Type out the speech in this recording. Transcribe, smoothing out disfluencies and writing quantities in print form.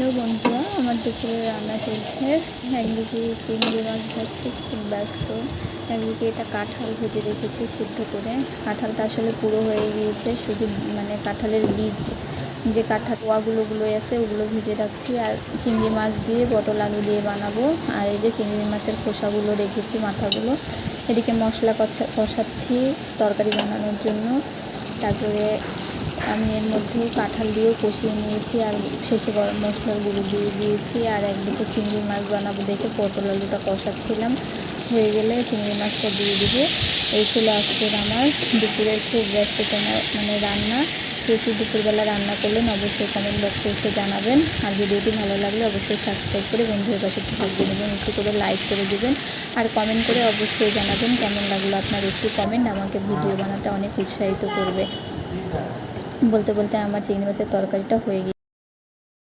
Hello বন্ধুরা, আমার দুপুরে রান্না চলছে। একদিকে চিংড়ি মাছ ভাজতে খুব ব্যস্ত, একদিকে এটা কাঁঠাল ভেজে রেখেছি সিদ্ধ করে। কাঁঠালটা আসলে পুরো হয়ে গিয়েছে, শুধু কাঁঠালের বীজ যে কোয়াগুলো আছে ওগুলো ভেজে রাখছি। আর চিংড়ি মাছ দিয়ে পটল আলু দিয়ে বানাবো। আর এই যে চিংড়ি মাছের খোসাগুলো রেখেছি, মাথাগুলো। এদিকে মশলা কষাচ্ছি তরকারি বানানোর জন্য। তারপরে আমি এর মধ্যেও কাঁঠাল দিয়েও কষিয়ে নিয়েছি, আর শেষে গরম মশলার গুঁড়ো দিয়ে দিয়েছি। আর একদিকে চিংড়ি মাছ বানাবো দেখে পটল আলুটা কষাচ্ছিলাম, হয়ে গেলে চিংড়ি মাছটা দিয়ে দেবো। এই ছিল আজকের আমার দুপুরের খুব ব্যস্ত রান্না। কে দুপুরবেলা রান্না করলেন অবশ্যই কমেন্ট বক্সে এসে জানাবেন। আর ভিডিওটি ভালো লাগলে অবশ্যই সাবস্ক্রাইব করে বন্ধুদের পাশে থাকবে দেবেন, একটু করে লাইক করে দেবেন। আর কমেন্ট করে অবশ্যই জানাবেন কেমন লাগলো আপনার একটি কমেন্ট আমাকে ভিডিও বানাতে অনেক উৎসাহিত করবে। বলতে বলতে আমার চিংড়ি মাছের তরকারিটা হয়ে গিয়েছে।